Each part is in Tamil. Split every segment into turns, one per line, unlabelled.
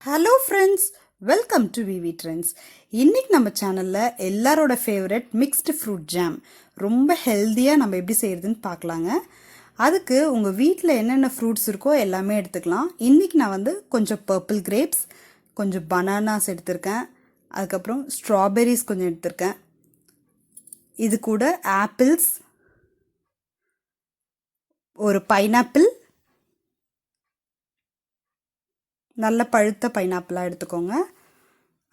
Hello friends, welcome to VV Trends. இன்னைக்கு நம்ம சேனலில் எல்லாரோட ஃபேவரட் மிக்ஸ்டு ஃப்ரூட் ஜாம் ரொம்ப ஹெல்த்தியாக நம்ம எப்படி செய்கிறதுன்னு பார்க்கலாங்க. அதுக்கு உங்கள் வீட்டில் என்னென்ன ஃப்ரூட்ஸ் இருக்கோ எல்லாமே எடுத்துக்கலாம். இன்றைக்கி நான் வந்து கொஞ்சம் பர்பிள் கிரேப்ஸ், கொஞ்சம் பனானாஸ் எடுத்திருக்கேன், அதுக்கப்புறம் ஸ்ட்ராபெரிஸ் கொஞ்சம் எடுத்திருக்கேன். இது கூட ஆப்பிள்ஸ், ஒரு பைனாப்பிள், நல்ல பழுத்த பைனாப்பிளாக எடுத்துக்கோங்க,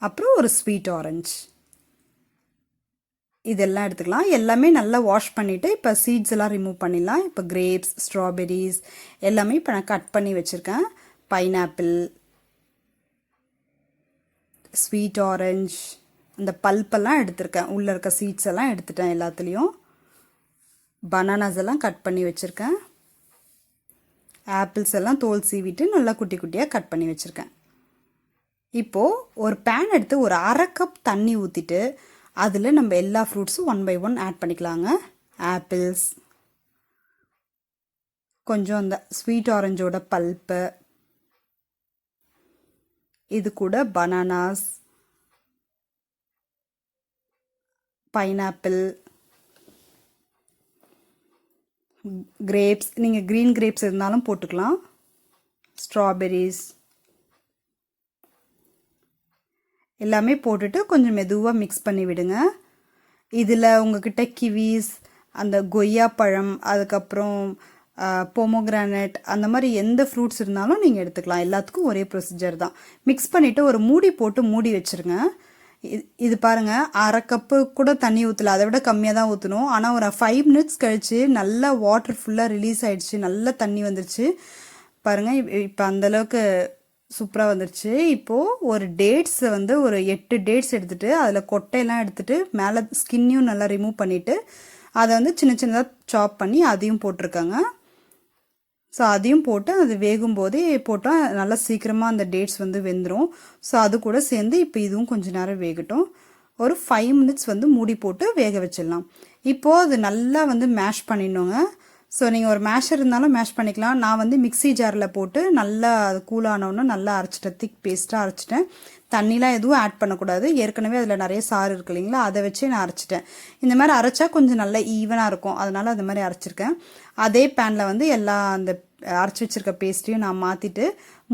அப்புறம் ஒரு ஸ்வீட் ஆரஞ்சு, இதெல்லாம் எடுத்துக்கலாம். எல்லாமே நல்லா வாஷ் பண்ணிவிட்டு இப்போ சீட்ஸ் எல்லாம் ரிமூவ் பண்ணிடலாம். இப்போ கிரேப்ஸ், ஸ்ட்ராபெரிஸ் எல்லாமே இப்போ நான் கட் பண்ணி வச்சுருக்கேன். பைனாப்பிள், ஸ்வீட் ஆரஞ்சு, அந்த பல்ப்பெல்லாம் எடுத்திருக்கேன், உள்ளே இருக்க சீட்ஸ் எல்லாம் எடுத்துட்டேன் எல்லாத்துலேயும். பனானாஸ் எல்லாம் கட் பண்ணி வச்சுருக்கேன். ஆப்பிள்ஸ் எல்லாம் தோல் சீவிட்டு நல்லா குட்டி குட்டியாக கட் பண்ணி வச்சுருக்கேன். இப்போது ஒரு பேன் எடுத்து ஒரு அரை கப் தண்ணி ஊற்றிட்டு அதில் நம்ம எல்லா ஃப்ரூட்ஸும் ஒன் பை ஒன் ஆட் பண்ணிக்கலாங்க. ஆப்பிள்ஸ், கொஞ்சம் அந்த ஸ்வீட் ஆரஞ்சோட பல்ப்பு, இது கூட பனானாஸ், பைனாப்பிள், கிரேப்ஸ், நீங்கள் க்ரீன் கிரேப்ஸ் இருந்தாலும் போட்டுக்கலாம், ஸ்ட்ராபெரிஸ் எல்லாமே போட்டுட்டு கொஞ்சம் மெதுவாக மிக்ஸ் பண்ணி விடுங்க. இதில் உங்ககிட்ட கிவிஸ், அந்த கொய்யா பழம், அதுக்கப்புறம் pomegranate அந்த மாதிரி எந்த ஃப்ரூட்ஸ் இருந்தாலும் நீங்கள் எடுத்துக்கலாம். எல்லாத்துக்கும் ஒரே ப்ரொசீஜர் தான். மிக்ஸ் பண்ணிவிட்டு ஒரு மூடி போட்டு மூடி வச்சுருங்க. இது பாருங்கள், அரை கப்பு கூட தண்ணி ஊற்றல, அதை விட கம்மியாக தான் ஊற்றணும். ஆனால் ஒரு 5 minutes கழித்து நல்லா வாட்டர் ஃபுல்லாக ரிலீஸ் ஆகிடுச்சு, நல்லா தண்ணி வந்துருச்சு பாருங்கள். இப்போ அந்தளவுக்கு சூப்பராக வந்துருச்சு. இப்போது ஒரு டேட்ஸை வந்து ஒரு 8 டேட்ஸ் எடுத்துகிட்டு அதில் கொட்டையெல்லாம் எடுத்துகிட்டு மேலே ஸ்கின்னையும் நல்லா ரிமூவ் பண்ணிவிட்டு அதை வந்து சின்ன சின்னதாக சாப் பண்ணி அதையும் போட்டிருக்காங்க. ஸோ அதையும் போட்டு அது வேகும் போதே போட்டால் நல்லா சீக்கிரமாக அந்த டேட்ஸ் வந்து வெந்துடும். ஸோ அது கூட சேர்ந்து இப்போ இதுவும் கொஞ்சம் நேரம் வேகட்டும். ஒரு 5 minutes வந்து மூடி போட்டு வேக வச்சிடலாம். இப்போது அது நல்லா வந்து மேஷ் பண்ணிடணுங்க. ஸோ நீங்கள் ஒரு மேஷர் இருந்தாலும் மேஷ் பண்ணிக்கலாம். நான் வந்து மிக்ஸி ஜாரில் போட்டு நல்லா அது கூலானோன்னு நல்லா அரைச்சிட்டேன், திக் பேஸ்ட்டாக அரைச்சிட்டேன். தண்ணிலாம் எதுவும் ஆட் பண்ணக்கூடாது, ஏற்கனவே அதில் நிறைய சாறு இருக்கு இல்லைங்களா, அதை வச்சு நான் அரைச்சிட்டேன். இந்த மாதிரி அரைச்சா கொஞ்சம் நல்லா ஈவனாக இருக்கும், அதனால் அந்த மாதிரி அரைச்சிருக்கேன். அதே பேனில் வந்து எல்லா அந்த அரைச்சி வச்சுருக்க பேஸ்ட்டையும் நான் மாற்றிட்டு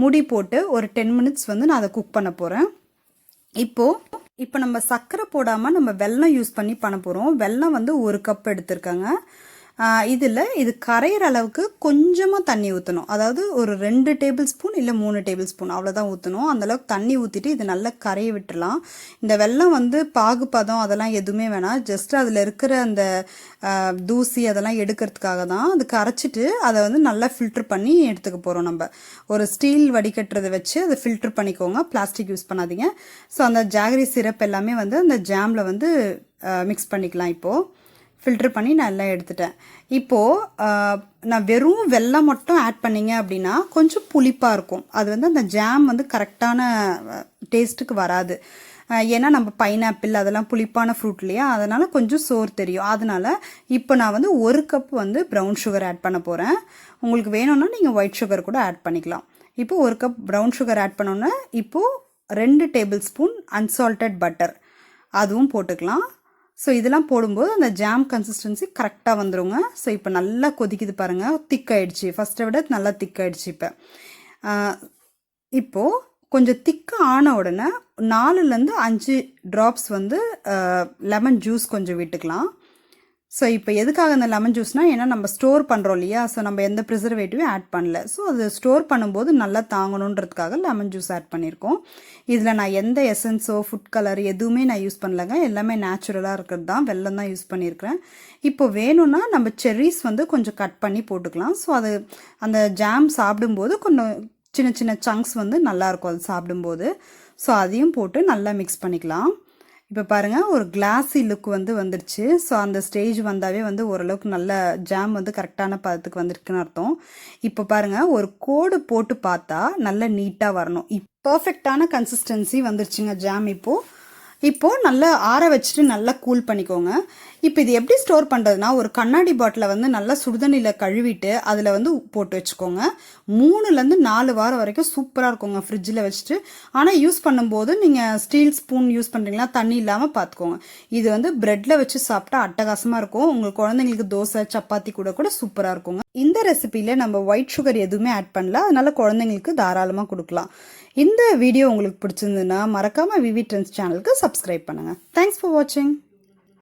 மூடி போட்டு ஒரு 10 minutes வந்து நான் அதை குக் பண்ண போகிறேன். இப்போ நம்ம சர்க்கரை போடாமல் நம்ம வெல்லம் யூஸ் பண்ணி பண்ண போகிறோம். வெல்லம் வந்து 1 கப் எடுத்திருக்காங்க. இது கரையிற அளவுக்கு கொஞ்சமாக தண்ணி ஊற்றணும். அதாவது ஒரு 2 டேபிள் ஸ்பூன் இல்லை 3 டேபிள் ஸ்பூன் அவ்வளோதான் ஊற்றணும். அந்தளவுக்கு தண்ணி ஊற்றிட்டு இது நல்லா கரைய விட்டுடலாம். இந்த வெல்லம் வந்து பாகுபதம் அதெல்லாம் எதுவுமே வேணாம், ஜஸ்ட் அதில் இருக்கிற அந்த தூசி அதெல்லாம் எடுக்கிறதுக்காக தான். அது கரைச்சிட்டு அதை வந்து நல்லா ஃபில்ட்ரு பண்ணி எடுத்துக்க போகிறோம். நம்ம ஒரு ஸ்டீல் வடிகட்டுறதை வச்சு அதை ஃபில்ட்ரு பண்ணிக்கோங்க, பிளாஸ்டிக் யூஸ் பண்ணாதீங்க. ஸோ அந்த ஜாகரி சிரப் எல்லாமே வந்து அந்த ஜாமில் வந்து மிக்ஸ் பண்ணிக்கலாம். இப்போது ஃபில்ட்ரு பண்ணி நான் எல்லாம் எடுத்துட்டேன். இப்போது நான் வெறும் வெல்லம் மட்டும் ஆட் பண்ணிங்க அப்படின்னா கொஞ்சம் புளிப்பாக இருக்கும். அது வந்து அந்த ஜாம் வந்து கரெக்டான டேஸ்ட்டுக்கு வராது. ஏன்னா நம்ம பைனாப்பிள் அதெல்லாம் புளிப்பான ஃப்ரூட் இல்லையா, அதனால் கொஞ்சம் சோறு தெரியும். அதனால் இப்போ நான் வந்து 1 கப் வந்து ப்ரௌன் சுகர் ஆட் பண்ண போகிறேன். உங்களுக்கு வேணும்னா நீங்கள் ஒயிட் சுகர் கூட ஆட் பண்ணிக்கலாம். இப்போது 1 கப் ப்ரௌன் சுகர் ஆட் பண்ணோன்னே இப்போது 2 டேபிள் ஸ்பூன் அன்சால்டட் பட்டர் அதுவும் போட்டுக்கலாம். ஸோ இதெல்லாம் போடும்போது அந்த ஜாம் கன்சிஸ்டன்சி கரெக்டாக வந்துடுங்க. ஸோ இப்போ நல்லா கொதிக்குது பாருங்கள், திக்காயிடுச்சு, ஃபஸ்ட்டை விட நல்லா திக்காயிடுச்சு. இப்போது கொஞ்சம் திக்காக ஆன உடனே 4லேருந்து 5 ட்ராப்ஸ் வந்து லெமன் ஜூஸ் கொஞ்சம் விட்டுக்கலாம். ஸோ இப்போ எதுக்காக அந்த லெமன் ஜூஸ்னால், ஏன்னா நம்ம ஸ்டோர் பண்ணுறோம் இல்லையா, ஸோ நம்ம எந்த ப்ரிசர்வேட்டிவும் ஆட் பண்ணல. ஸோ அது ஸ்டோர் பண்ணும்போது நல்லா தாங்கணுன்றதுக்காக லெமன் ஜூஸ் ஆட் பண்ணியிருக்கோம். இதில் நான் எந்த எசன்ஸோ ஃபுட் கலர் எதுவுமே நான் யூஸ் பண்ணலைங்க, எல்லாமே நேச்சுரலாக இருக்கிறது தான், வெல்லம் தான் யூஸ் பண்ணியிருக்கிறேன். இப்போ வேணும்னா நம்ம செர்ரிஸ் வந்து கொஞ்சம் கட் பண்ணி போட்டுக்கலாம். ஸோ அது அந்த ஜாம் சாப்பிடும்போது கொஞ்சம் சின்ன சின்ன சங்க்ஸ் வந்து நல்லாயிருக்கும் அது சாப்பிடும்போது. ஸோ அதையும் போட்டு நல்லா மிக்ஸ் பண்ணிக்கலாம். இப்போ பாருங்கள், ஒரு கிளாஸி லுக் வந்து வந்துடுச்சு. ஸோ அந்த ஸ்டேஜ் வந்தாவே வந்து ஓரளவுக்கு நல்ல ஜாம் வந்து கரெக்டான பதத்துக்கு வந்துருக்குன்னு அர்த்தம். இப்போ பாருங்கள், ஒரு கோடு போட்டு பார்த்தா நல்லா நீட்டாக வரணும். பர்ஃபெக்டான கன்சிஸ்டன்சி வந்துருச்சுங்க ஜாம். இப்போது இப்போது நல்லா ஆற வச்சுட்டு நல்லா கூல் பண்ணிக்கோங்க. இப்போ இது எப்படி ஸ்டோர் பண்ணுறதுனா, ஒரு கண்ணாடி பாட்டிலை வந்து நல்லா சுடுதண்ணியில் கழுவிட்டு அதில் வந்து போட்டு வச்சுக்கோங்க. 3லேருந்து 4 வாரம் வரைக்கும் சூப்பராக இருக்குங்க ஃப்ரிட்ஜில் வச்சுட்டு. ஆனால் யூஸ் பண்ணும்போது நீங்கள் ஸ்டீல் ஸ்பூன் யூஸ் பண்ணுறீங்களா, தண்ணி இல்லாமல் பார்த்துக்கோங்க. இது வந்து ப்ரெட்டில் வச்சு சாப்பிட்டா அட்டகாசமாக இருக்கும். உங்கள் குழந்தைங்களுக்கு தோசை சப்பாத்தி கூட கூட சூப்பராக இருக்குங்க. இந்த ரெசிபியில் நம்ம ஒயிட் சுகர் எதுவுமே ஆட் பண்ணல, அதனால குழந்தைங்களுக்கு தாராளமாக கொடுக்கலாம். இந்த வீடியோ உங்களுக்கு பிடிச்சிருந்ததுன்னா மறக்காமல் விவி ட்ரெண்ட்ஸ் சேனலுக்கு சப்ஸ்கிரைப் பண்ணுங்கள். தேங்க்ஸ் ஃபார் வாட்சிங்.